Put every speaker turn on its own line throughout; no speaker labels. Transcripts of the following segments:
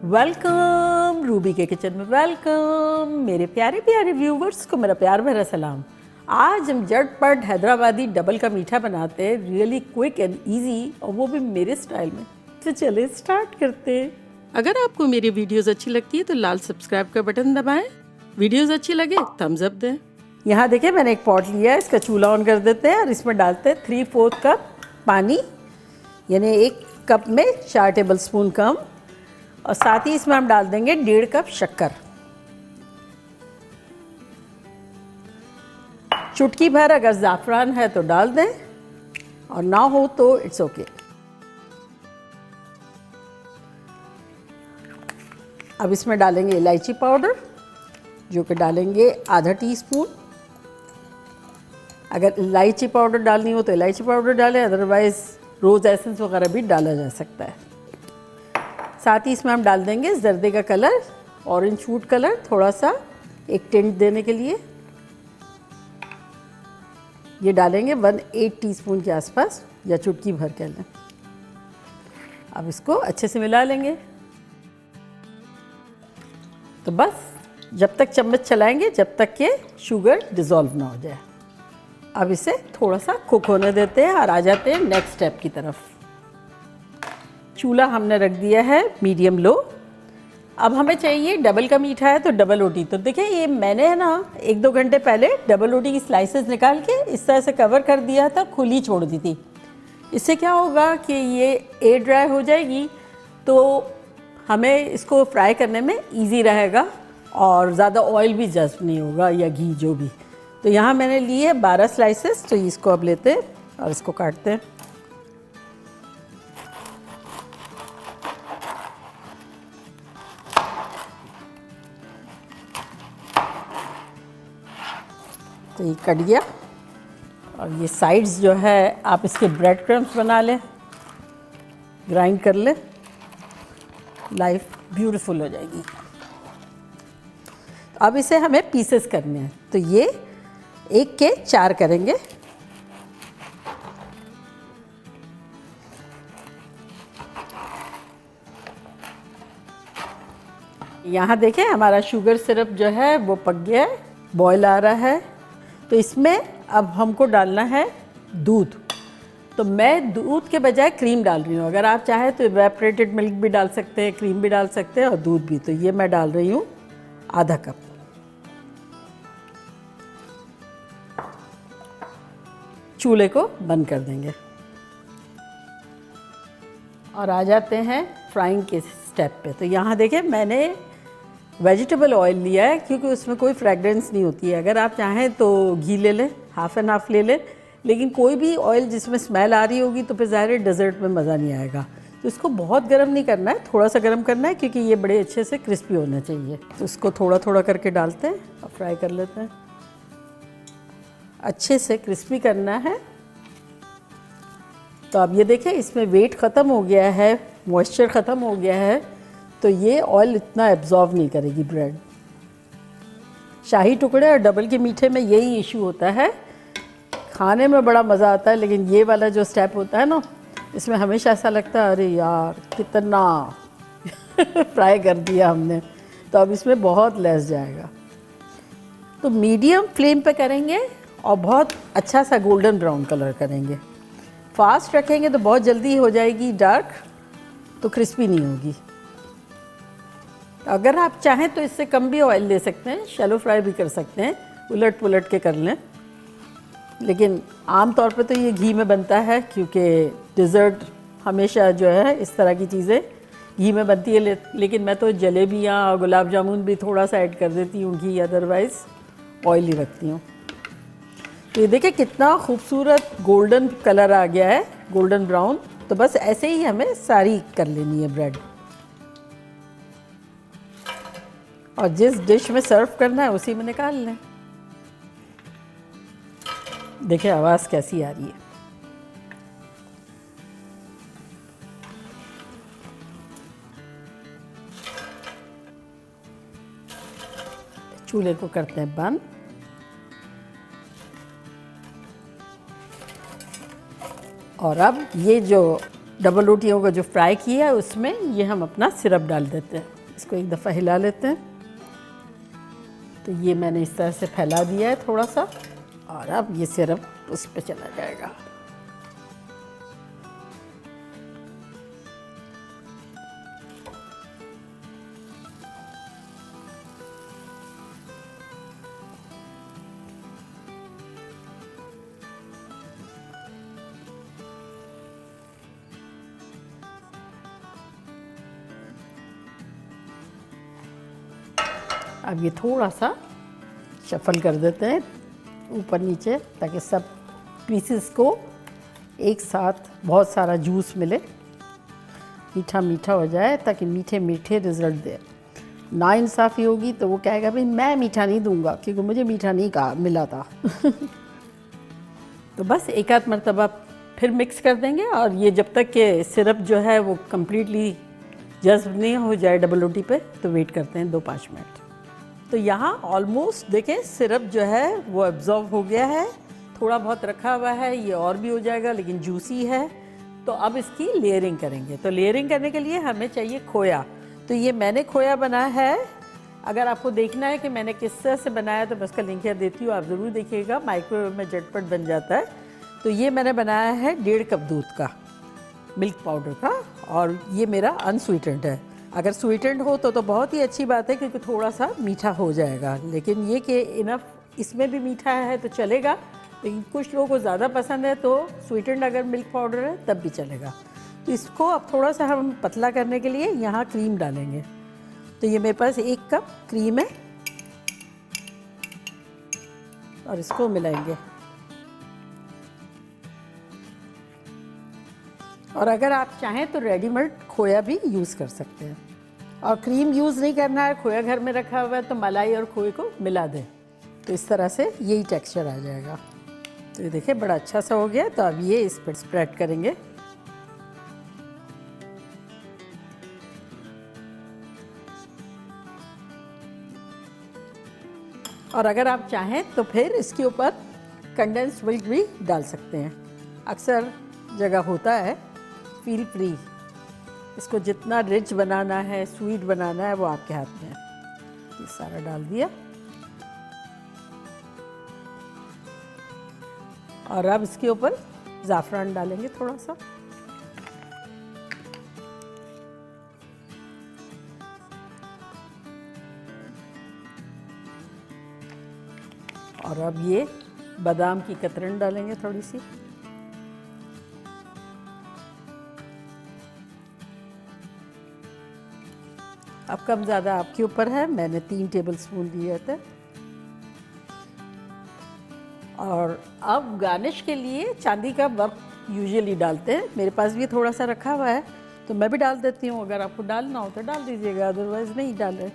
Welcome Ruby के kitchen में welcome मेरे प्यारे प्यारे व्यूवर्स को मेरा प्यार भरा सलाम। आज हम झटपट हैदराबादी डबल का मीठा बनाते हैं, रियली क्विक एंड इजी, और वो भी मेरे स्टाइल में। तो चले स्टार्ट करते हैं। अगर आपको मेरी वीडियोस अच्छी लगती है तो लाल सब्सक्राइब का बटन दबाएं। वीडियोस अच्छी लगे थम्स अप दें। यहाँ देखिए मैंने एक पॉट लिया है, इसका चूल्हा ऑन कर देते हैं और इसमें डालते हैं 3/4 कप पानी, यानी 1 कप में 4 टेबल स्पून कम, और साथ ही इसमें हम डाल देंगे 1.5 कप शक्कर। चुटकी भर अगर ज़ाफ़रान है तो डाल दें, और ना हो तो इट्स ओके। अब इसमें डालेंगे इलायची पाउडर, जो कि डालेंगे आधा टीस्पून। अगर इलायची पाउडर डालनी हो तो इलायची पाउडर डालें, अदरवाइज़ रोज़ एसेंस वगैरह भी डाला जा सकता है। साथ ही इसमें हम डाल देंगे जर्दे का कलर, ऑरेंज फूड कलर, थोड़ा सा एक टिंट देने के लिए। ये डालेंगे 1/8 टीस्पून के आसपास, या चुटकी भर के लें। अब इसको अच्छे से मिला लेंगे। तो बस जब तक चम्मच चलाएंगे जब तक कि शुगर डिज़ोल्व ना हो जाए। अब इसे थोड़ा सा कुक होने देते हैं और आ जाते हैं नेक्स्ट स्टेप की तरफ। चूल्हा हमने रख दिया है मीडियम लो। अब हमें चाहिए डबल का मीठा है तो डबल रोटी। तो देखिए ये मैंने है ना 1-2 घंटे पहले डबल रोटी की स्लाइसेस निकाल के इस तरह से कवर कर दिया था, खुली छोड़ दी थी। इससे क्या होगा कि ये एयर ड्राई हो जाएगी, तो हमें इसको फ्राई करने में इजी रहेगा और ज़्यादा ऑयल भी जस्ट नहीं होगा, या घी जो भी। तो यहाँ मैंने लिए 12 स्लाइसेस, तो इसको अब लेते हैं और इसको काटते हैं। तो ये कट गया, और ये साइड्स जो है आप इसके ब्रेड क्रम्स बना लें, ग्राइंड कर लें, लाइफ ब्यूटीफुल हो जाएगी। अब इसे हमें पीसेस करने हैं, तो ये 1 के 4 करेंगे। यहाँ देखें हमारा शुगर सिरप जो है वो पक गया है, बॉयल आ रहा है। तो इसमें अब हमको डालना है दूध। तो मैं दूध के बजाय क्रीम डाल रही हूँ। अगर आप चाहें तो इवेपोरेटेड मिल्क भी डाल सकते हैं, क्रीम भी डाल सकते हैं, और दूध भी। तो ये मैं डाल रही हूँ आधा कप। चूल्हे को बंद कर देंगे और आ जाते हैं फ्राइंग के स्टेप पे। तो यहाँ देखें मैंने वेजिटेबल ऑयल लिया है, क्योंकि उसमें कोई फ्रेगरेंस नहीं होती है। अगर आप चाहें तो घी ले लें, हाफ़ एंड हाफ़ ले लें, लेकिन कोई भी ऑयल जिसमें स्मेल आ रही होगी तो फिर ज़ाहिर डेज़र्ट में मज़ा नहीं आएगा। तो इसको बहुत गर्म नहीं करना है, थोड़ा सा गर्म करना है, क्योंकि ये बड़े अच्छे से क्रिस्पी होना चाहिए। तो इसको थोड़ा थोड़ा करके डालते हैं और फ्राई कर लेते हैं। अच्छे से क्रिस्पी करना है। तो अब ये देखें इसमें वेट ख़त्म हो गया है, मॉइस्चर ख़त्म हो गया है, तो ये ऑयल इतना एब्जॉर्ब नहीं करेगी ब्रेड। शाही टुकड़े और डबल के मीठे में यही इशू होता है। खाने में बड़ा मज़ा आता है, लेकिन ये वाला जो स्टेप होता है ना, इसमें हमेशा ऐसा लगता है अरे यार कितना फ्राई कर दिया हमने। तो अब इसमें बहुत लेस जाएगा। तो मीडियम फ्लेम पे करेंगे और बहुत अच्छा सा गोल्डन ब्राउन कलर करेंगे। फास्ट रखेंगे तो बहुत जल्दी हो जाएगी डार्क, तो क्रिस्पी नहीं होगी। अगर आप चाहें तो इससे कम भी ऑयल ले सकते हैं, शैलो फ्राई भी कर सकते हैं, उलट पुलट के कर लें। लेकिन आम तौर पे तो ये घी में बनता है, क्योंकि डिज़र्ट हमेशा जो है इस तरह की चीज़ें घी में बनती है। लेकिन मैं तो जलेबियाँ और गुलाब जामुन भी थोड़ा सा ऐड कर देती हूँ घी, अदरवाइज़ ऑयल ही रखती हूँ। तो ये देखिए कितना खूबसूरत गोल्डन कलर आ गया है, गोल्डन ब्राउन। तो बस ऐसे ही हमें सारी कर लेनी है ब्रेड, और जिस डिश में सर्व करना है उसी में निकाल लें। देखिए आवाज़ कैसी आ रही है। चूल्हे को करते हैं बंद। और अब ये जो डबल रोटियों का जो फ्राई किया है उसमें ये हम अपना सिरप डाल देते हैं। इसको एक दफ़ा हिला लेते हैं। तो ये मैंने इस तरह से फैला दिया है थोड़ा सा, और अब ये सिरप उस पर चला जाएगा। अब ये थोड़ा सा शफल कर देते हैं ऊपर नीचे, ताकि सब पीसेस को एक साथ बहुत सारा जूस मिले, मीठा मीठा हो जाए, ताकि मीठे मीठे रिजल्ट दे। नाइंसाफ़ी होगी तो वो कहेगा भाई मैं मीठा नहीं दूंगा क्योंकि मुझे मीठा नहीं कहा मिला था। तो बस एक आध मरतबा फिर मिक्स कर देंगे, और ये जब तक कि सिरप जो है वो कम्प्लीटली जज्ब नहीं हो जाए डबल रोटी पे, तो वेट करते हैं 2-5 मिनट। तो यहाँ ऑलमोस्ट देखें सिरप जो है वो एब्जॉर्ब हो गया है, थोड़ा बहुत रखा हुआ है, ये और भी हो जाएगा, लेकिन जूसी है। तो अब इसकी लेयरिंग करेंगे। तो लेयरिंग करने के लिए हमें चाहिए खोया। तो ये मैंने खोया बनाया है। अगर आपको देखना है कि मैंने किस तरह से बनाया तो मैं उसका लिंक यहाँ देती हूँ, आप ज़रूर देखिएगा, माइक्रोवेव में झटपट बन जाता है। तो ये मैंने बनाया है 1.5 कप दूध का, मिल्क पाउडर का, और ये मेरा अनस्वीटेंड है। अगर स्वीटेंड हो तो बहुत ही अच्छी बात है क्योंकि थोड़ा सा मीठा हो जाएगा, लेकिन ये कि इनफ इसमें भी मीठा है तो चलेगा, लेकिन कुछ लोगों को ज़्यादा पसंद है तो स्वीटेंड अगर मिल्क पाउडर है तब भी चलेगा। तो इसको अब थोड़ा सा हम पतला करने के लिए यहाँ क्रीम डालेंगे। तो ये मेरे पास 1 कप क्रीम है और इसको मिलाएंगे। और अगर आप चाहें तो रेडीमेड खोया भी यूज़ कर सकते हैं, और क्रीम यूज़ नहीं करना है, खोया घर में रखा हुआ है तो मलाई और खोए को मिला दें, तो इस तरह से यही टेक्सचर आ जाएगा। तो ये देखिए बड़ा अच्छा सा हो गया। तो अब ये इस पर स्प्रेड करेंगे। और अगर आप चाहें तो फिर इसके ऊपर कंडेंस मिल्क भी डाल सकते हैं, अक्सर जगह होता है। फील फ्री, इसको जितना रिच बनाना है, स्वीट बनाना है, वो आपके हाथ में है। ये सारा डाल दिया, और अब इसके ऊपर ज़ाफ़रान डालेंगे थोड़ा सा। और अब ये बादाम की कतरन डालेंगे थोड़ी सी। अब कम ज़्यादा आपके ऊपर है, मैंने 3 टेबलस्पून दिए थे। और अब गार्निश के लिए चांदी का वर्क यूजुअली डालते हैं, मेरे पास भी थोड़ा सा रखा हुआ है तो मैं भी डाल देती हूँ। अगर आपको डालना हो तो डाल दीजिएगा, अदरवाइज़ नहीं डालें।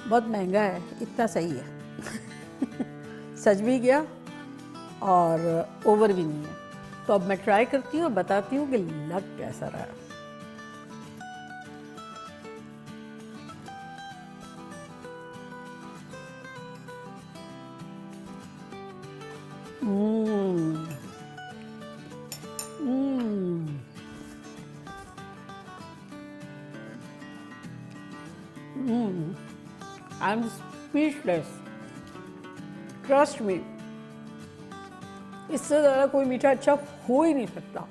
बहुत महंगा है, इतना सही है। सज भी गया और ओवर भी नहीं है। तो अब मैं ट्राई करती हूँ और बताती हूँ कि लग कैसा रहा। I am speechless, trust me, इससे ज़्यादा कोई मीठा अच्छा हो ही नहीं सकता।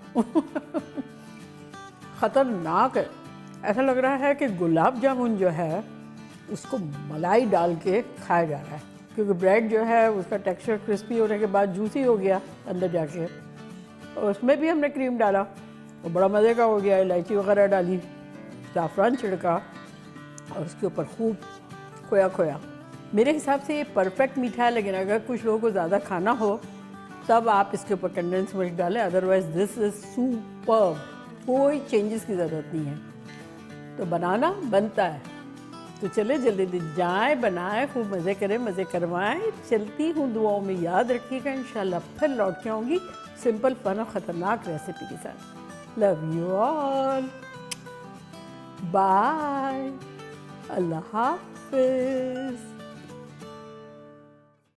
ख़तरनाक है। ऐसा लग रहा है कि गुलाब जामुन जो है उसको मलाई डाल के खाया जा रहा है, क्योंकि ब्रेड जो है उसका टेक्सचर क्रिस्पी होने के बाद जूसी हो गया अंदर जाके, और उसमें भी हमने क्रीम डाला और बड़ा मज़े का हो गया। इलायची वगैरह डाली, ज़ाफ़रान छिड़का, और उसके ऊपर खूब खोया खोया। मेरे हिसाब से ये परफेक्ट मीठा है, लेकिन अगर कुछ लोगों को ज़्यादा खाना हो तब आप इसके ऊपर कंडेंस मिल्क डालें, अदरवाइज दिस इज़ सुपर्ब। कोई चेंजेस की ज़रूरत नहीं है। तो बनाना बनता है। तो चले जल्दी जल्दी जाएँ, बनाएं, खूब मज़े करें, मज़े करवाएं। चलती हूँ, दुआओं में याद रखिएगा। इंशाल्लाह फिर लौट के आऊँगी सिंपल फन और ख़तरनाक रेसिपी के साथ। Love you all. बाय, अल्लाह हाफिज।